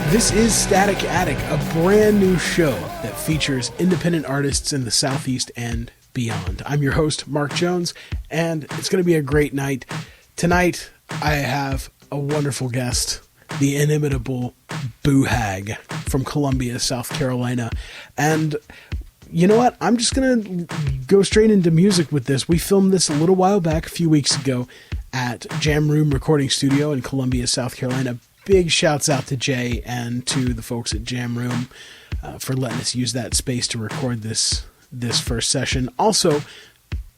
This is Static Attic, a brand new show that features independent artists in the Southeast and beyond. I'm your host, Mark Jones, and it's going to be a great night. Tonight, I have a wonderful guest, the inimitable Boo Hag from Columbia, South Carolina. And you know what? I'm just going to go straight into music with this. We filmed this a little while back, a few weeks ago, at Jam Room Recording Studio in Columbia, South Carolina. Big shouts out to Jay and to the folks at Jam Room for letting us use that space to record this first session. Also,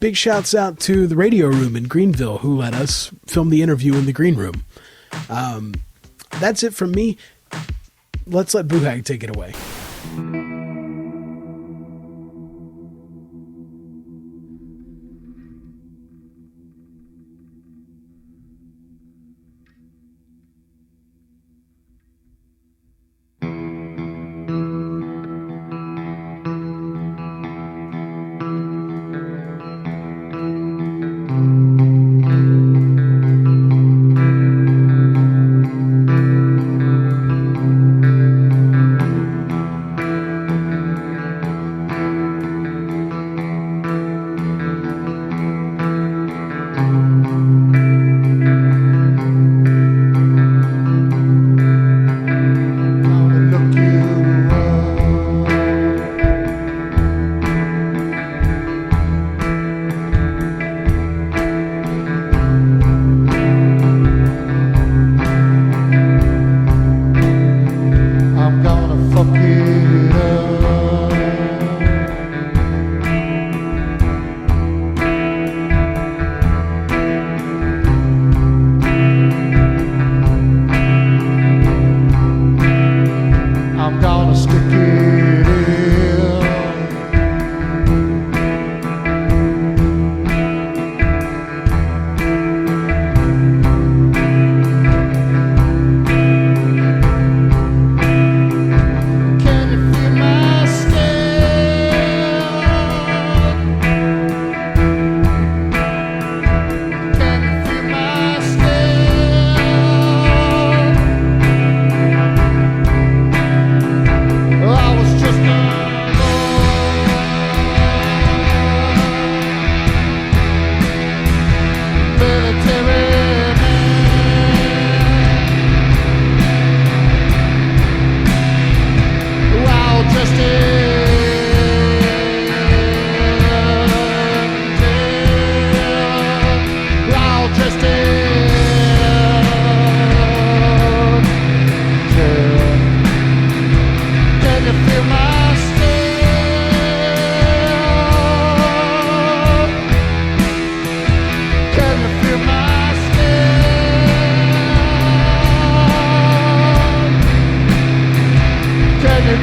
big shouts out to the Radio Room in Greenville who let us film the interview in the green room. That's it from me. Let's let Boo Hag take it away.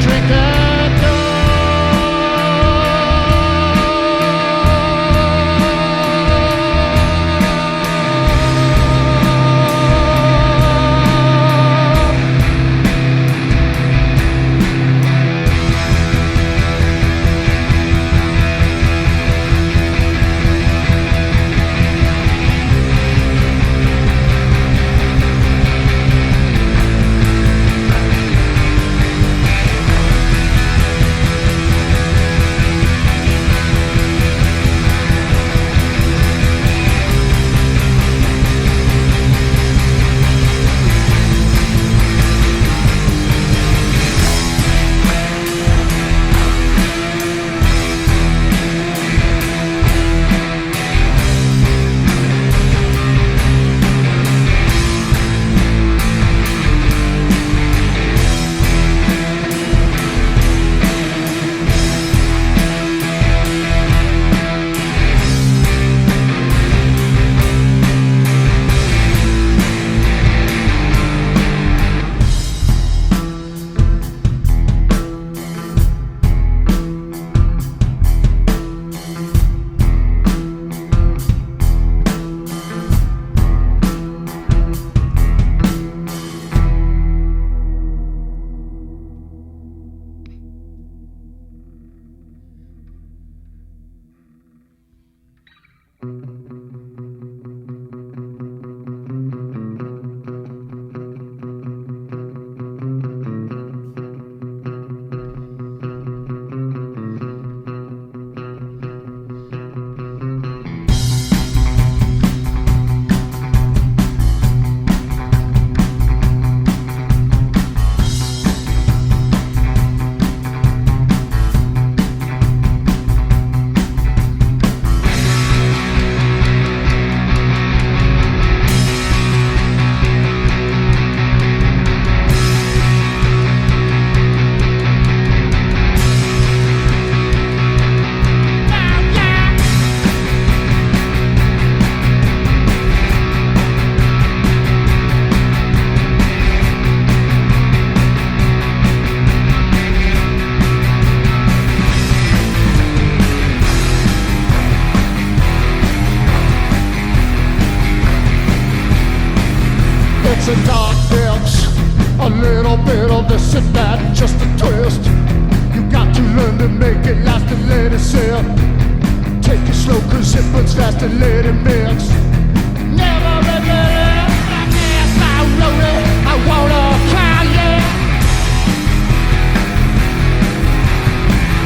Drink that It's a dark depths, a little bit of this and that, just a twist. You got to learn to make it last and let it sit. Take it slow cause it puts fast and let it mix. Never regret it, I guess I wrote it, I wanna cry, yeah.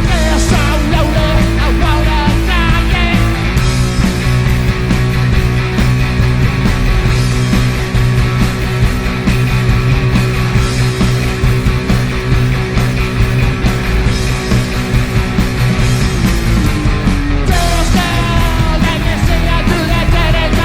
Yes, I wrote it, I wanna cry, yeah. Just now, let me see you do that,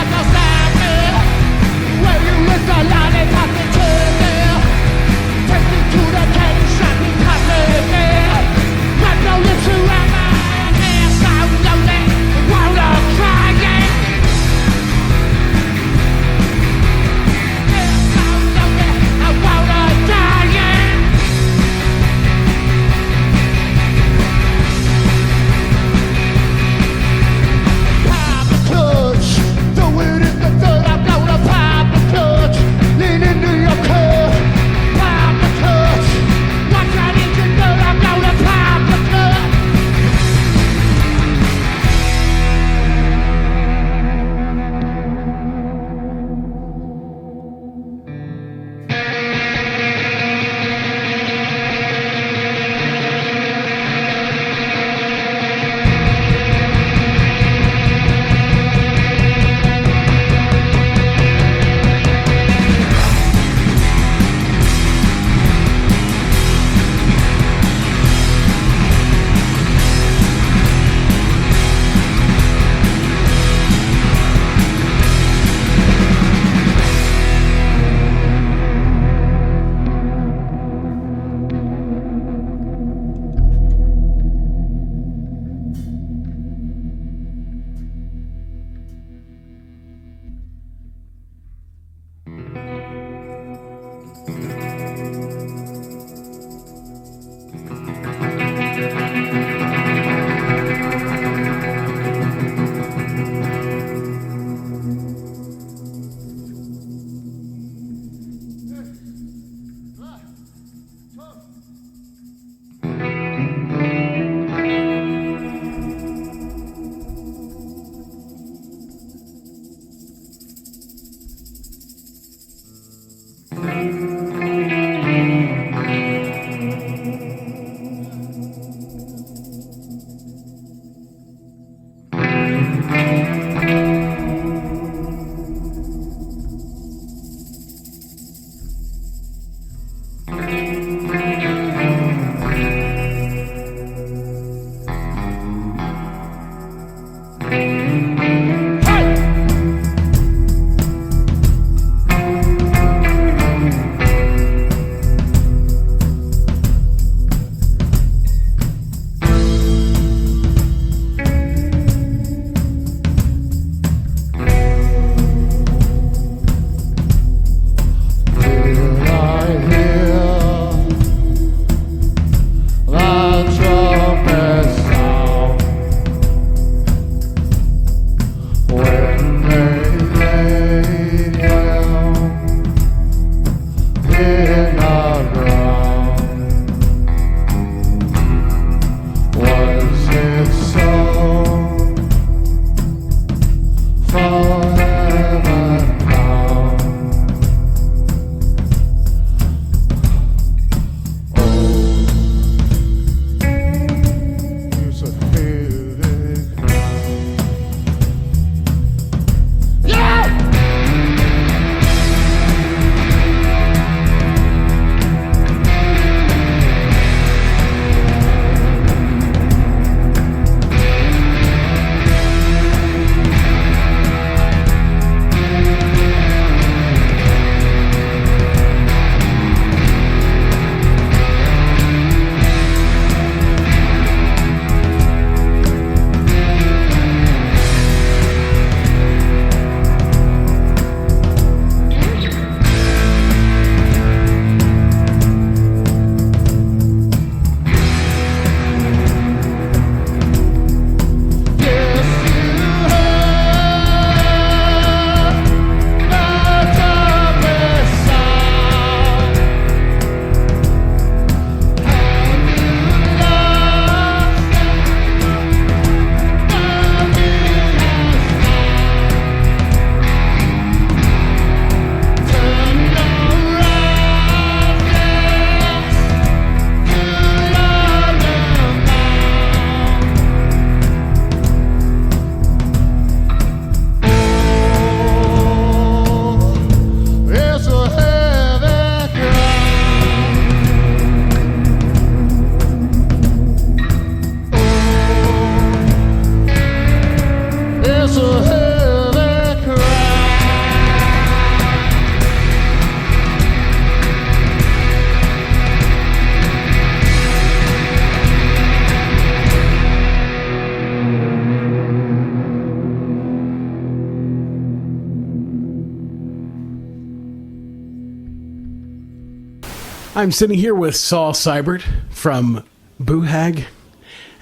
I'm sitting here with Saul Seibert from Boo Hag,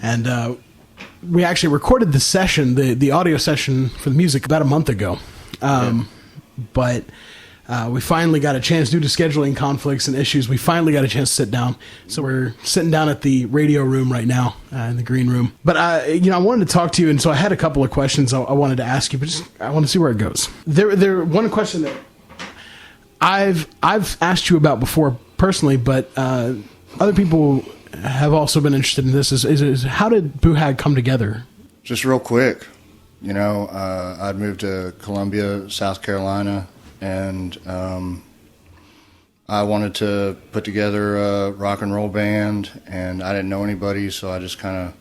and we actually recorded the session, the audio session for the music, about a month ago. But we finally got a chance, due to scheduling conflicts and issues, we finally got a chance to sit down. So we're sitting down at the radio room right now, in the green room. But I wanted to talk to you, and so I had a couple of questions I wanted to ask you, but I want to see where it goes. One question that I've asked you about before personally, but other people have also been interested in this. Is how did Boo Hag come together? Just real quick, I'd moved to Columbia, South Carolina, and I wanted to put together a rock and roll band, and I didn't know anybody, so I just kind of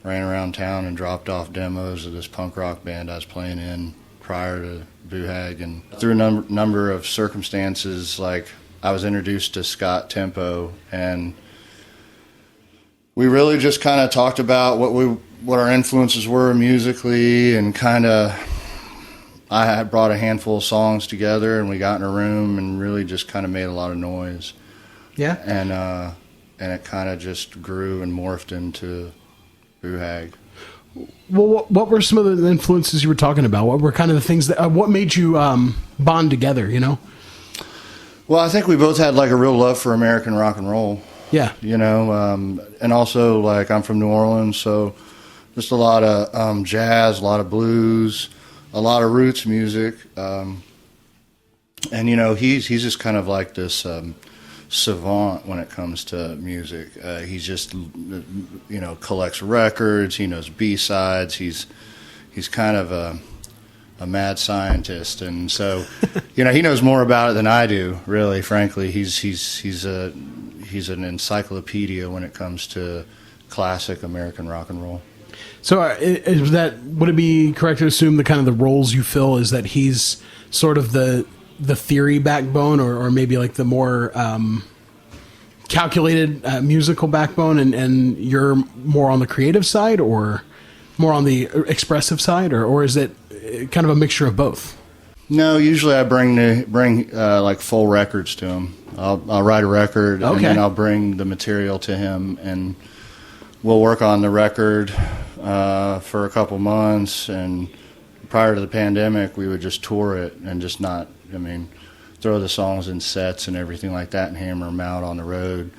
ran around town and dropped off demos of this punk rock band I was playing in prior to Boo Hag. And through a number of circumstances, like I was introduced to Scott Tempo, and we really just kind of talked about what our influences were musically, and kind of I had brought a handful of songs together, and we got in a room and really just kind of made a lot of noise. Yeah. And it kind of just grew and morphed into Boo Hag. Well, what were some of the influences you were talking about? What were kind of the things that what made you bond together? Well, I think we both had like a real love for American rock and roll. Yeah. And also, like, I'm from New Orleans, so just a lot of jazz, a lot of blues, a lot of roots music. And he's just kind of like this savant when it comes to music. He's just collects records. He knows B-sides. He's kind of a mad scientist, and so he knows more about it than I do. Really, frankly, he's an encyclopedia when it comes to classic American rock and roll. So would it be correct to assume the kind of the roles you fill is that he's sort of the theory backbone, or maybe like the more calculated musical backbone, and you're more on the creative side, or more on the expressive side, or is it kind of a mixture of both? No, usually I bring like full records to him. I'll write a record, okay, and then I'll bring the material to him, and we'll work on the record for a couple months. And prior to the pandemic, we would just tour it and just throw the songs in sets and everything like that and hammer them out on the road.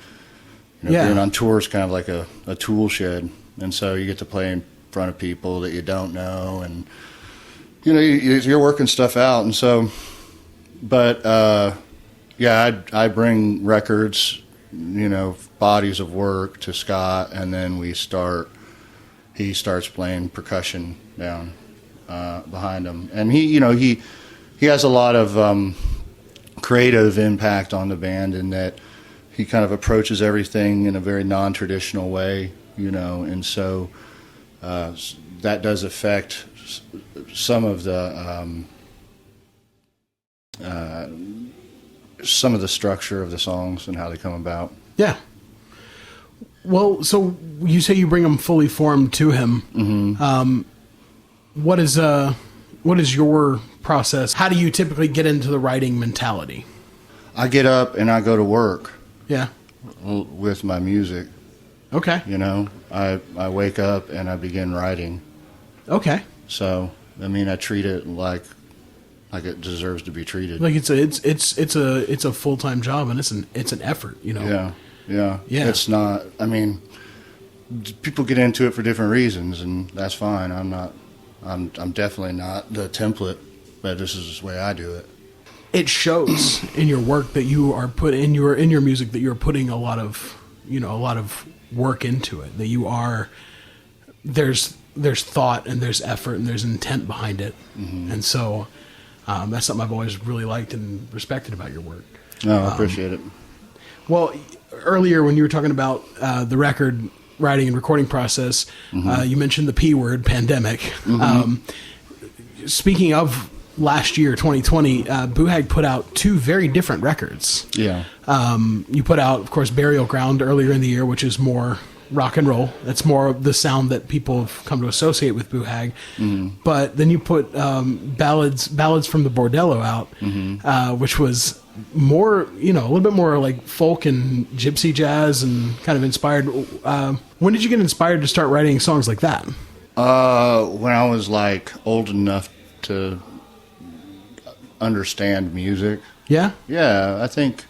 Being on tour is kind of like a tool shed, and so you get to play in front of people that you don't know, and you're working stuff out. And so, but I bring records, bodies of work to Scott, and then he starts playing percussion down behind him, and he has a lot of creative impact on the band, in that he kind of approaches everything in a very non-traditional way, and so that does affect some of the structure of the songs and how they come about. Yeah. Well, so you say you bring them fully formed to him. Mm-hmm. What is your process? How do you typically get into the writing mentality? I get up and I go to work. Yeah. With my music. Okay. I wake up and I begin writing. Okay. So, I treat it like it deserves to be treated. Like it's a full-time job, and it's an effort, Yeah. It's not. People get into it for different reasons, and that's fine. I'm definitely not the template, but this is the way I do it. It shows in your work that you are in your music that you're putting a lot of work into it. That you are there's thought and there's effort and there's intent behind it, mm-hmm. and so that's something I've always really liked and respected about your work. No, I appreciate it. Well, earlier when you were talking about the record writing and recording process, mm-hmm. You mentioned the P word, pandemic. Mm-hmm. Speaking of last year, 2020, Boo Hag put out two very different records. Yeah. You put out, of course, Burial Ground earlier in the year, which is more rock and roll. That's more of the sound that people have come to associate with Boo Hag. But then you put ballads from the Bordello out, which was more, a little bit more like folk and gypsy jazz and kind of inspired. When did you get inspired to start writing songs like that? When I was like old enough to understand music. Yeah? Yeah, I think,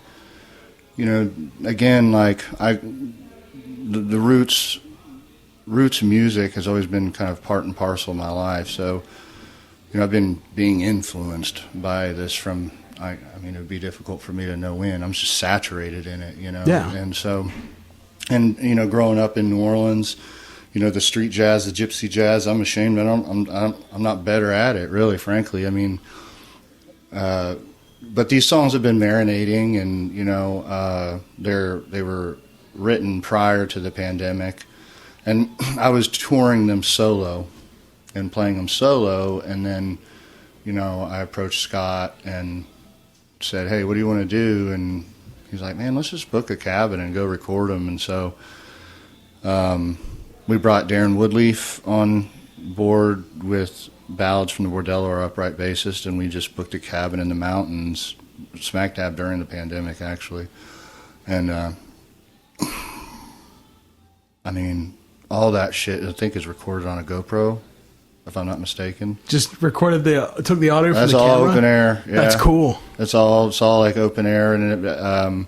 again, like the roots music has always been kind of part and parcel of my life. So, I've been being influenced by this from, I mean, it would be difficult for me to know when. I'm just saturated in it, Yeah. And so, growing up in New Orleans, the street jazz, the gypsy jazz, I'm ashamed that I'm not better at it, really, frankly. I mean, but these songs have been marinating, and they were written prior to the pandemic, and I was touring them solo and playing them solo, and then I approached Scott and said, "Hey, what do you want to do?" And he's like, "Man, let's just book a cabin and go record them." And so we brought Darren Woodleaf on board with ballads from the Bordello, our upright bassist, and we just booked a cabin in the mountains, smack dab during the pandemic, actually. And I mean, all that shit I think is recorded on a GoPro, if I'm not mistaken. Just took the audio from the camera? That's all open air. Yeah. That's cool. It's all like open air, and I'm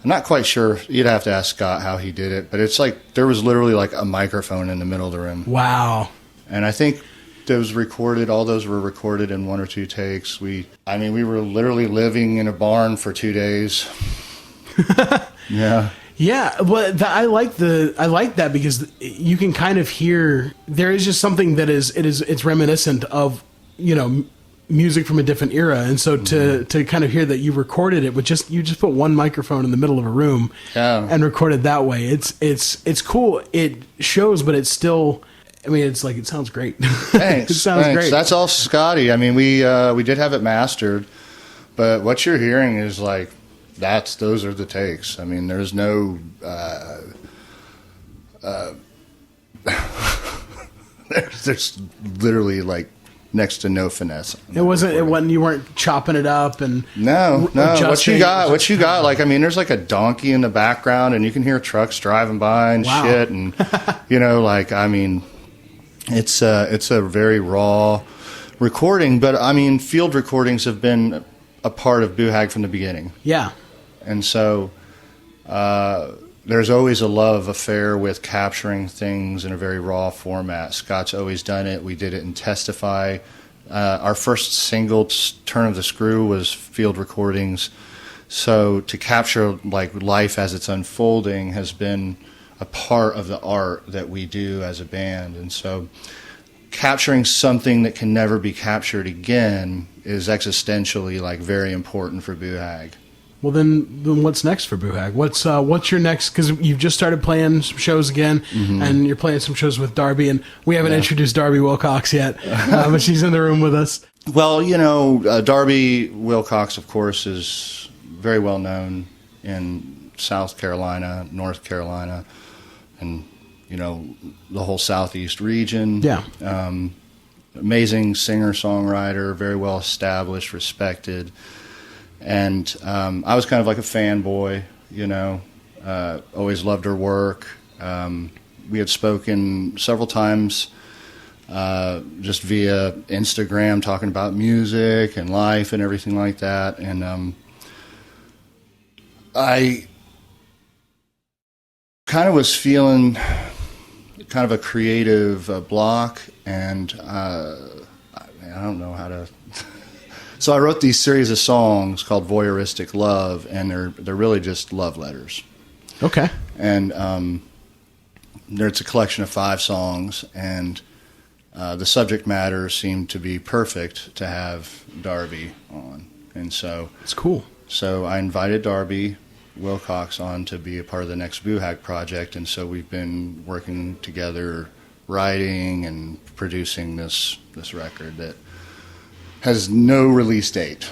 not quite sure. You'd have to ask Scott how he did it, but it's like there was literally like a microphone in the middle of the room. Wow. And I think all those were recorded in 1 or 2 takes. We were literally living in a barn for 2 days. Yeah. Yeah, well, I like that because you can kind of hear there is just something that it's reminiscent of music from a different era, and so to kind of hear that you recorded it with you just put one microphone in the middle of a room, and recorded that way. It's cool. It shows, but it's still. I mean, it's like it sounds great. Thanks. It sounds great. That's all Scotty. I mean, we did have it mastered, but what you're hearing is like. Those are the takes. I mean, there's no there's literally like next to no finesse. It wasn't you weren't chopping it up and no. What you got? Like, I mean, there's like a donkey in the background, and you can hear trucks driving by and shit, and like, I mean, it's a very raw recording, but I mean, field recordings have been a part of Boo Hag from the beginning. Yeah. And so there's always a love affair with capturing things in a very raw format. Scott's always done it. We did it in Testify. Our first single, Turn of the Screw, was field recordings. So to capture like life as it's unfolding has been a part of the art that we do as a band. And so capturing something that can never be captured again is existentially like very important for Boo Hag. Well, then what's next for Boo Hag? What's your next? Because you've just started playing some shows again, and you're playing some shows with Darby, and we haven't introduced Darby Wilcox yet, but she's in the room with us. Well, Darby Wilcox, of course, is very well known in South Carolina, North Carolina, and the whole Southeast region. Yeah. Amazing singer-songwriter, very well established, respected. And I was kind of like a fanboy, always loved her work. We had spoken several times just via Instagram, talking about music and life and everything like that. And I kind of was feeling kind of a creative block, and I don't know how to... So I wrote these series of songs called Voyeuristic Love, and they're really just love letters. Okay. And it's a collection of 5 songs, and the subject matter seemed to be perfect to have Darby on. And so it's cool. So I invited Darby Wilcox on to be a part of the next Boo Hag project, and so we've been working together, writing and producing this record that has no release date.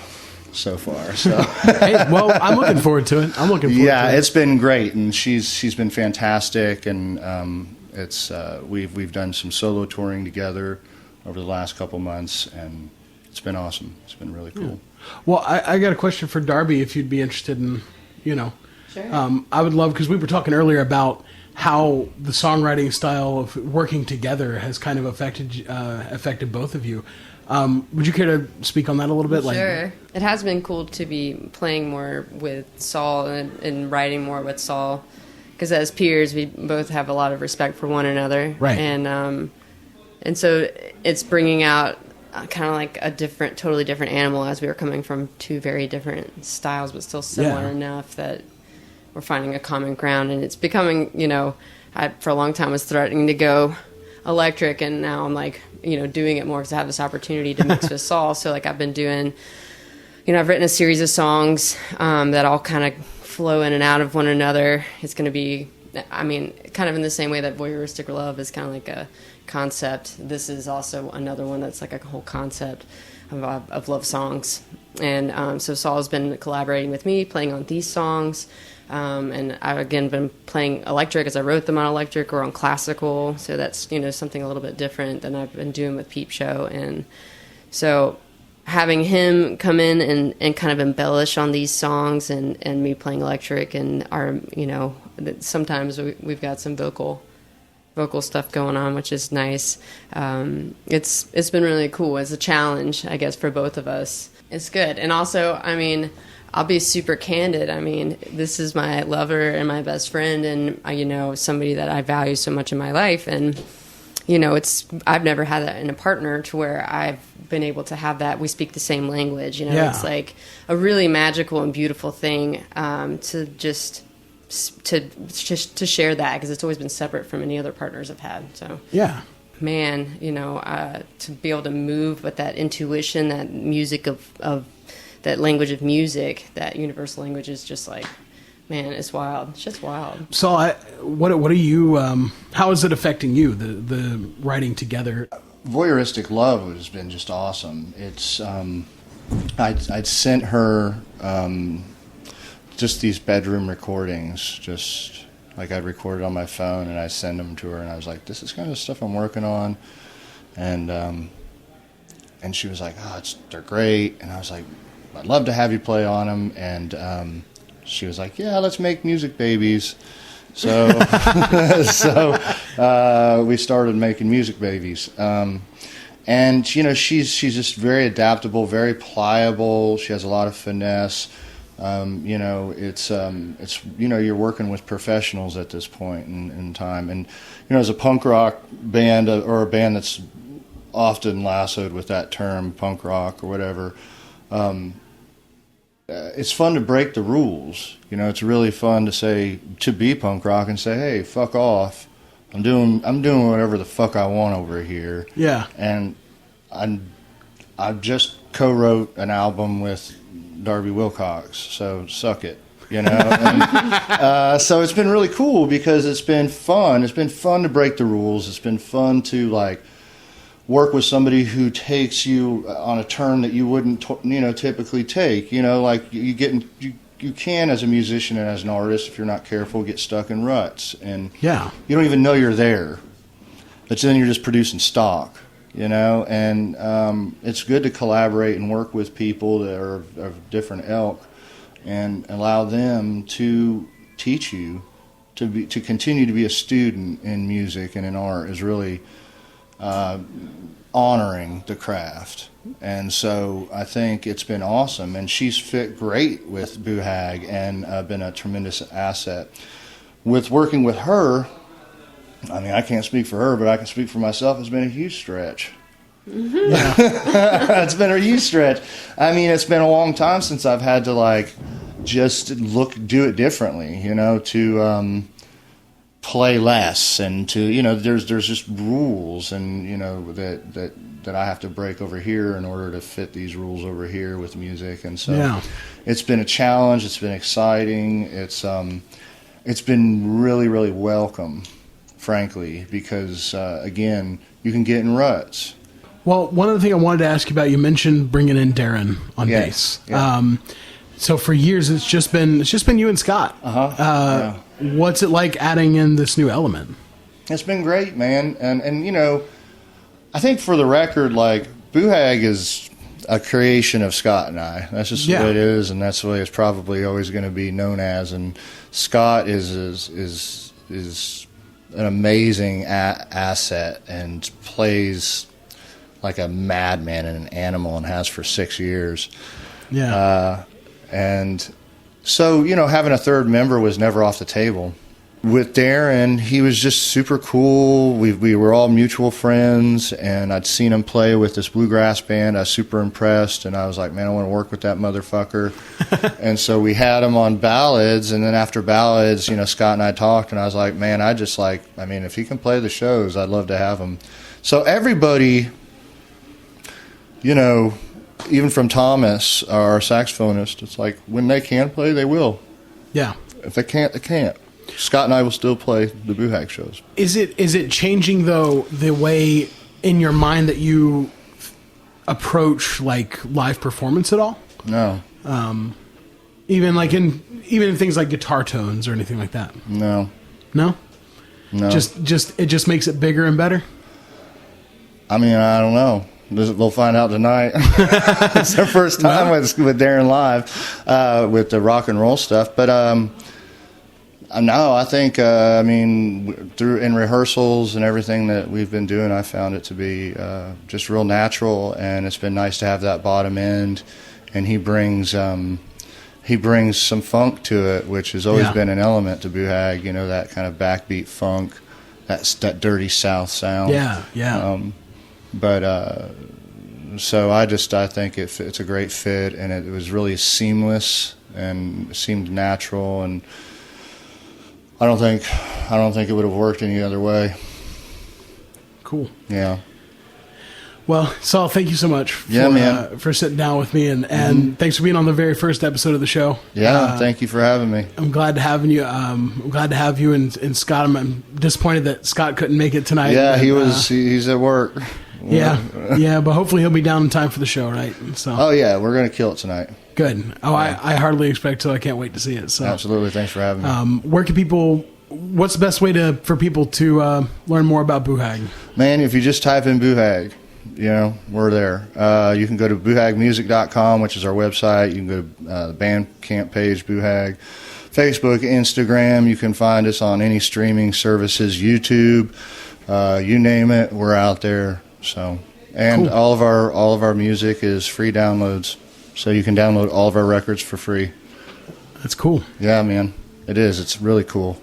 so far. So Hey, well, I'm looking forward to it. Yeah, it's been great, and she's been fantastic, and we've done some solo touring together over the last couple months, and it's been awesome. It's been really cool. Yeah. Well, I got a question for Darby, if you'd be interested in, Sure. I would love, because we were talking earlier about how the songwriting style of working together has kind of affected both of you. Would you care to speak on that a little bit? Sure. It has been cool to be playing more with Saul and writing more with Saul, because as peers, we both have a lot of respect for one another. Right. And so it's bringing out kind of like a totally different animal, as we were coming from two very different styles, but still similar enough that we're finding a common ground. And it's becoming, I for a long time was threatening to go electric, and now I'm like, doing it more because I have this opportunity to mix with Saul. So like I've been doing, I've written a series of songs that all kind of flow in and out of one another. It's going to be, kind of in the same way that Voyeuristic Love is kind of like a concept. This is also another one that's like a whole concept of love songs. And so Saul's been collaborating with me, playing on these songs. And I've, again, been playing electric as I wrote them on electric or on classical. So that's, something a little bit different than I've been doing with Peep Show. And so having him come in and kind of embellish on these songs and me playing electric and our, sometimes we've got some vocal stuff going on, which is nice. It's been really cool. It's a challenge, I guess, for both of us. It's good. And also, I'll be super candid. This is my lover and my best friend, and somebody that I value so much in my life. And I've never had that in a partner to where I've been able to have that. We speak the same language. It's like a really magical and beautiful thing to just to share that, because it's always been separate from any other partners I've had. So man, to be able to move with that intuition, that music of that language of music, that universal language is just like, man, it's wild. It's just wild. So, what are you? How is it affecting you? The writing together. Voyeuristic Love has been just awesome. It's I'd sent her just these bedroom recordings, just like I'd recorded on my phone, and I send them to her, and I was like, this is kind of stuff I'm working on, and she was like, they're great, and I was like, I'd love to have you play on them, and she was like, yeah, let's make music babies. So we started making music babies. And she's just very adaptable, very pliable. She has a lot of finesse. It's you're working with professionals at this point in time. And as a punk rock band, or a band that's often lassoed with that term, punk rock or whatever, it's fun to break the rules. It's really fun to be punk rock and say, hey, fuck off. I'm doing whatever the fuck I want over here. Yeah. And I just co-wrote an album with Darby Wilcox, so suck it. And, so it's been really cool because it's been fun. It's been fun to break the rules. It's been fun to work with somebody who takes you on a turn that you wouldn't, typically take. You can, as a musician and as an artist, if you're not careful, get stuck in ruts, and you don't even know you're there. But then you're just producing stock, And it's good to collaborate and work with people that are of different ilk, and allow them to teach you to continue to be a student in music and in art is really honoring the craft. And so I think it's been awesome, and she's fit great with Boo Hag and been a tremendous asset. With working with her, I can't speak for her, but I can speak for myself. It's been a huge stretch. Mm-hmm. It's been a huge stretch. It's been a long time since I've had to just do it differently, to play less, and to there's just rules, and that I have to break over here in order to fit these rules over here with music. And so it's been a challenge. It's been exciting. It's been really, really welcome, frankly, because again, you can get in ruts. Well, one other thing I wanted to ask you about, you mentioned bringing in Darren on bass. Yeah. So for years, it's just been you and Scott. What's it like adding in this new element? It's been great, man. And you know, I think for the record, like, Boo Hag is a creation of Scott and I. That's just the way it is, and that's the way it's probably always going to be known as. And Scott is an amazing asset and plays like a madman and an animal, and has for 6 years. Yeah. And so, you know, having a third member was never off the table. With Darren, he was just super cool. We were all mutual friends, and I'd seen him play with this bluegrass band. I was super impressed, and I was like, man, I want to work with that motherfucker. And so we had him on ballads, and then after ballads, you know, Scott and I talked, and I was like, man, if he can play the shows, I'd love to have him. So everybody, you know, even from Thomas, our saxophonist, it's like, when they can play, they will. Yeah. If they can't, they can't. Scott and I will still play the Boo Hag shows. Is it changing, though, the way in your mind that you approach like live performance at all? No. Even in things like guitar tones or anything like that? No. No? No. It just makes it bigger and better? I mean, I don't know. We'll find out tonight. It's our first time with Darren live with the rock and roll stuff. But no, I think in rehearsals and everything that we've been doing, I found it to be just real natural, and it's been nice to have that bottom end. And he brings some funk to it, which has always been an element to Boo Hag. You know, that kind of backbeat funk, that dirty South sound. Yeah. So I think it's a great fit, and it was really seamless and seemed natural, and I don't think it would have worked any other way. Cool. Yeah. Well, Saul, thank you so much for sitting down with me, and thanks for being on the very first episode of the show. Yeah, thank you for having me. I'm glad to have you. I'm glad to have you and Scott. I'm disappointed that Scott couldn't make it tonight. Yeah, he's at work. Yeah, but hopefully he'll be down in time for the show, right? So. Oh yeah, we're gonna kill it tonight. Good. Oh, yeah. I hardly expect to. I can't wait to see it. So absolutely, thanks for having me. Where can people? What's the best way for people to learn more about Boo Hag? Man, if you just type in Boo Hag, you know, we're there. You can go to boohagmusic.com, which is our website. You can go to the Bandcamp page, Boo Hag. Facebook, Instagram. You can find us on any streaming services, YouTube, you name it, we're out there. So, and cool. all of our music is free downloads, so you can download all of our records for free. That's cool. Yeah, man, it is. It's really cool.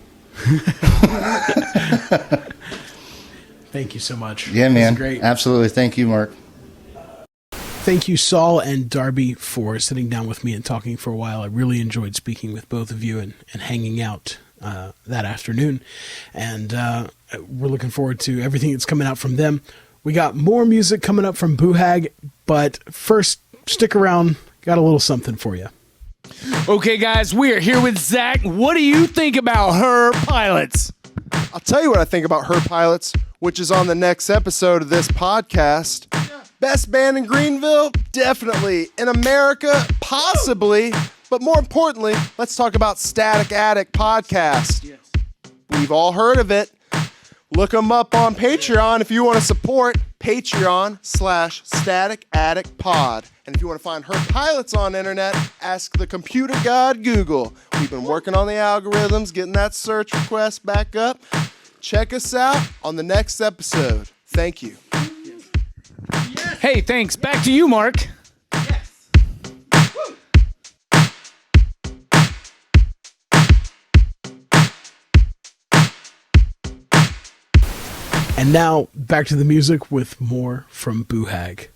Thank you so much. Yeah, man. Great. Absolutely. Thank you, Mark. Thank you, Saul and Darby, for sitting down with me and talking for a while. I really enjoyed speaking with both of you and hanging out that afternoon. And we're looking forward to everything that's coming out from them. We got more music coming up from Boo Hag, but first, stick around. Got a little something for you. Okay, guys, we are here with Zach. What do you think about Her Pilots? I'll tell you what I think about Her Pilots, which is on the next episode of this podcast. Best band in Greenville? Definitely. In America? Possibly. But more importantly, let's talk about Static Attic Podcast. Yes. We've all heard of it. Look them up on Patreon if you want to support. Patreon/Static Attic Pod. And if you want to find Her Pilots on internet, ask the computer god Google. We've been working on the algorithms, getting that search request back up. Check us out on the next episode. Thank you. Hey, thanks. Back to you, Mark. And now, back to the music with more from Boo Hag.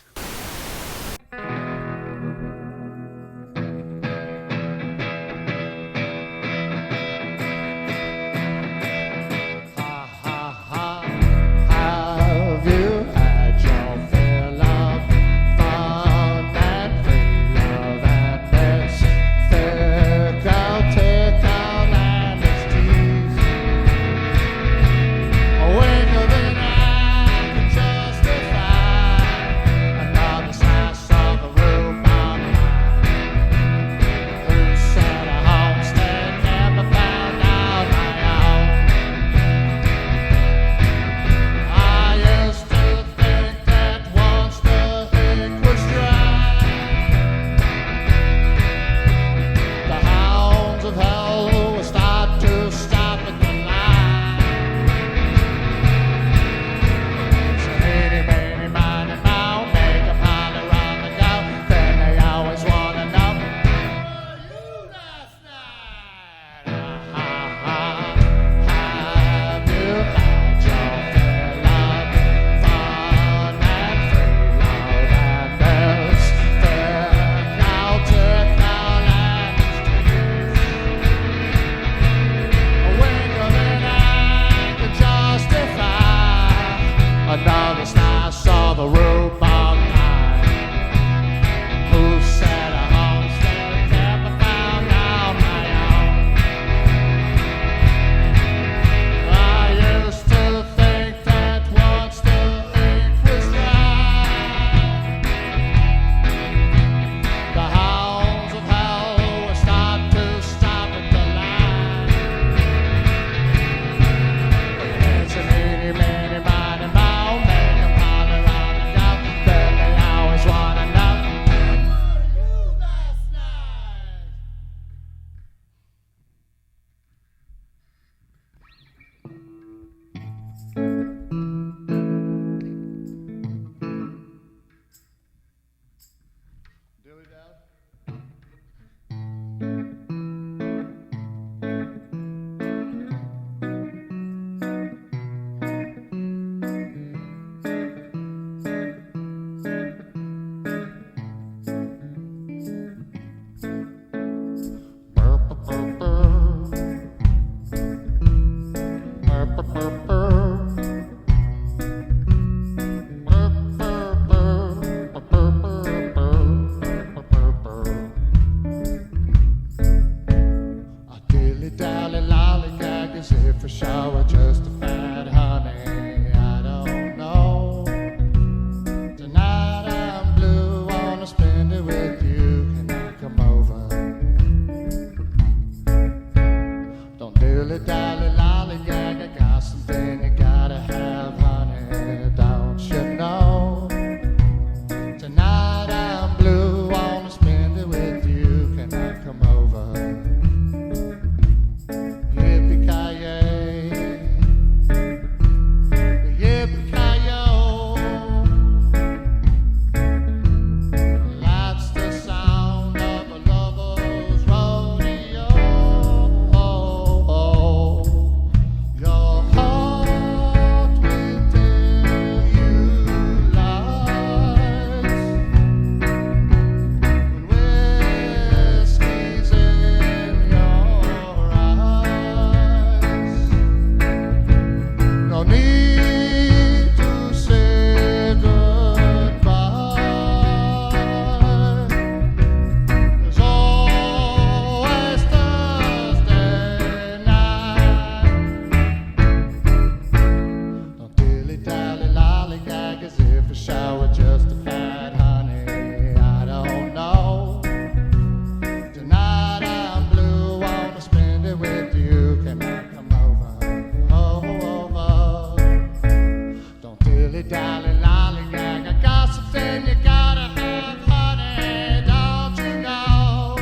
dilly-dally, lollygag. I got something you gotta have, honey, don't you know?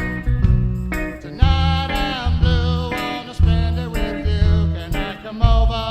Tonight I'm blue, wanna spend it with you. Can I come over?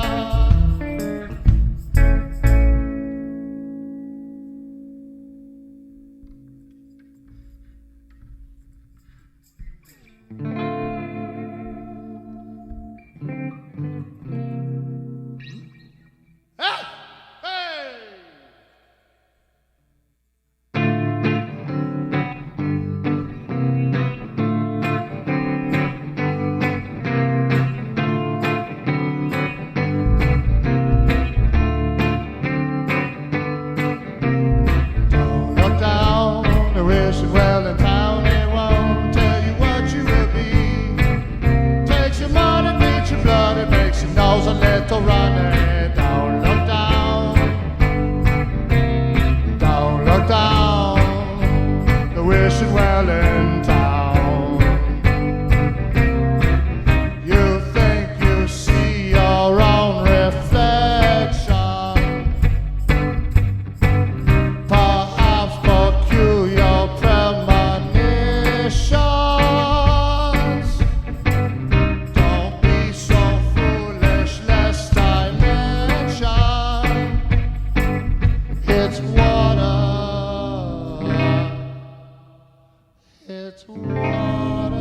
It's water,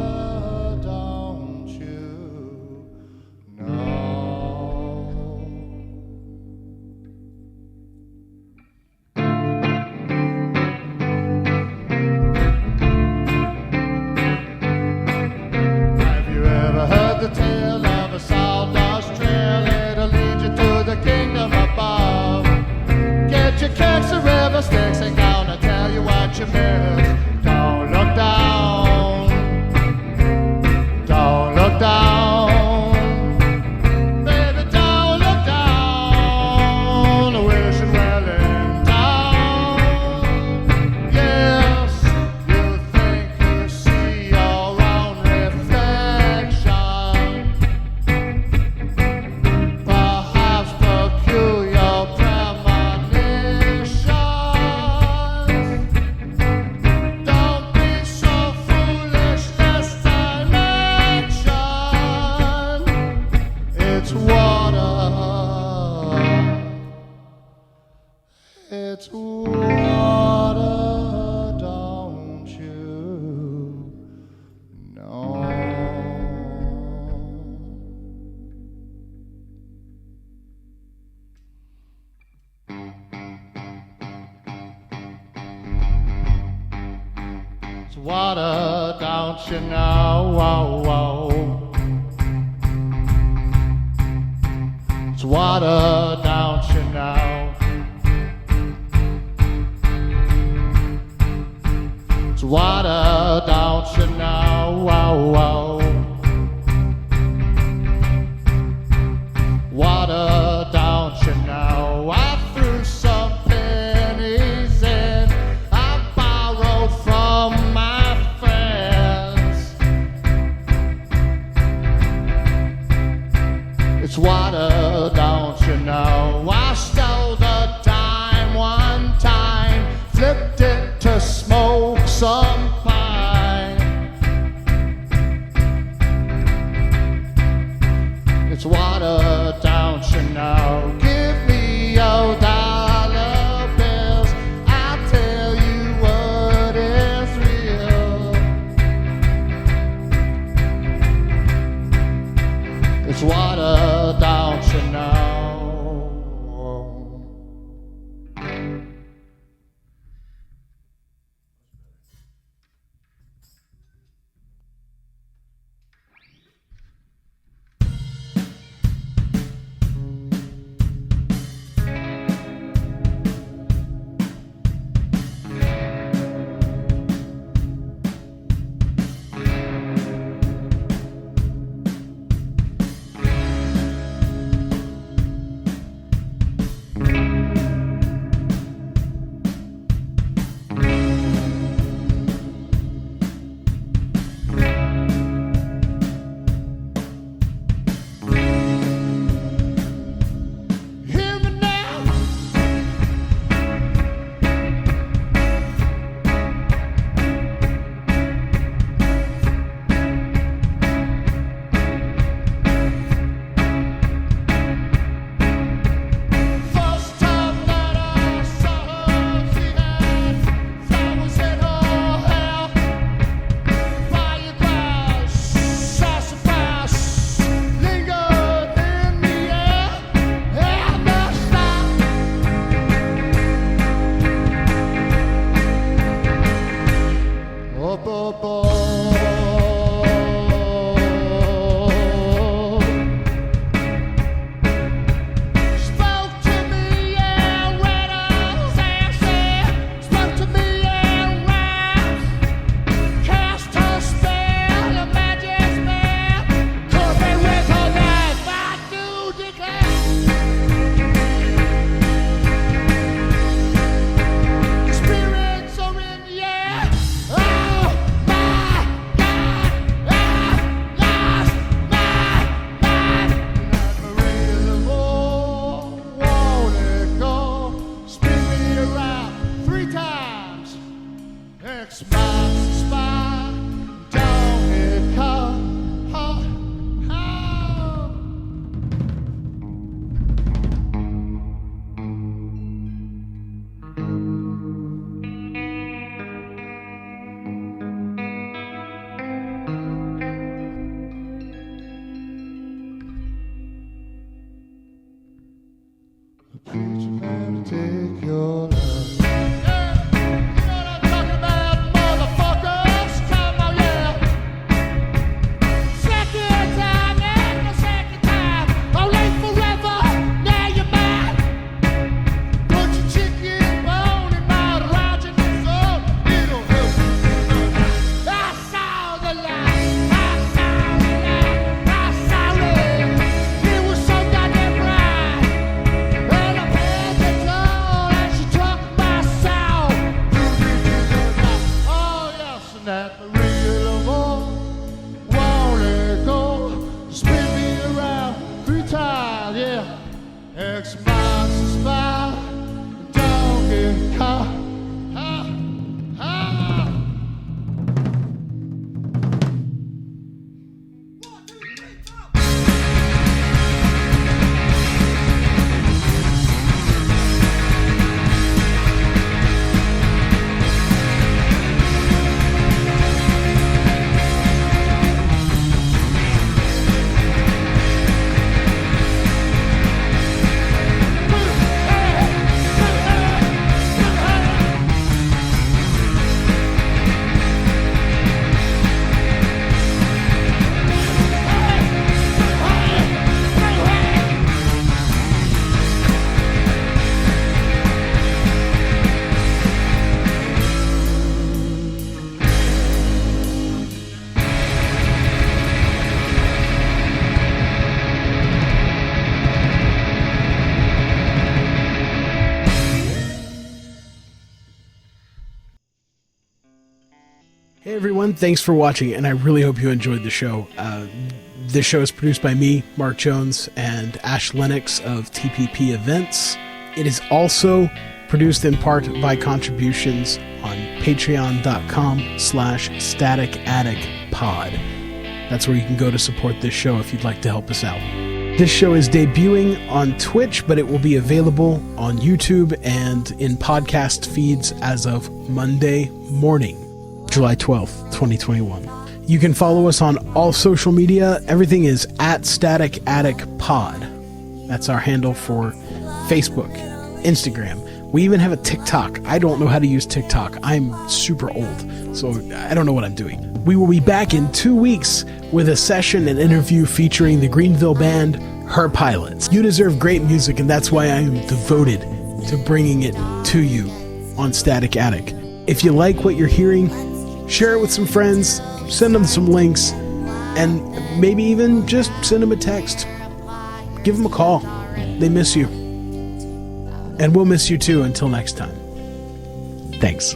don't you know? Have you ever heard the tale of a sawdust trail? It'll lead you to the kingdom above. Get your kicks and river sticks and gonna tell you what you missed. Don't look down. Don't look down. Baby, don't look down. Wishing well in town. Yes, you think you see your own reflection. Perhaps peculiar premonitions. Don't be so foolish this dimension. It's water. It's water, don't you know? It's water, don't you know? Whoa, whoa. It's water, don't you know? It's water, don't you know? Whoa, whoa. Water, don't you know? I threw some pennies in. I borrowed from my friends. It's water, don't you know? I stole the dime one time, flipped it to smoke some pine. take your love. Yeah, you know what I'm talking about, motherfuckers. Come on, yeah. Second time, and the second time. Only forever, now you're mine. Put your chicken bone in my Roger soul. It'll help you. I saw the light. I saw the light. I saw it. It was so goddamn bright. And I paid the toll and she took my soul. Oh yes, and that Maria Lamont won't let go. Spin me around 3 times, yeah. X marks the spot. Don't get caught. Ha, ha. Hey everyone, thanks for watching, and I really hope you enjoyed the show. This show is produced by me, Mark Jones, and Ash Lennox of TPP Events. It is also produced in part by contributions on patreon.com/staticatticpod. That's where you can go to support this show if you'd like to help us out. This show is debuting on Twitch, but it will be available on YouTube and in podcast feeds as of Monday morning, July 12th, 2021. You can follow us on all social media. Everything is at Static Attic Pod. That's our handle for Facebook, Instagram. We even have a TikTok. I don't know how to use TikTok. I'm super old, so I don't know what I'm doing. We will be back in 2 weeks with a session and interview featuring the Greenville band, Her Pilots. You deserve great music, and that's why I am devoted to bringing it to you on Static Attic. If you like what you're hearing, share it with some friends, send them some links, and maybe even just send them a text. Give them a call. They miss you. And we'll miss you too until next time. Thanks.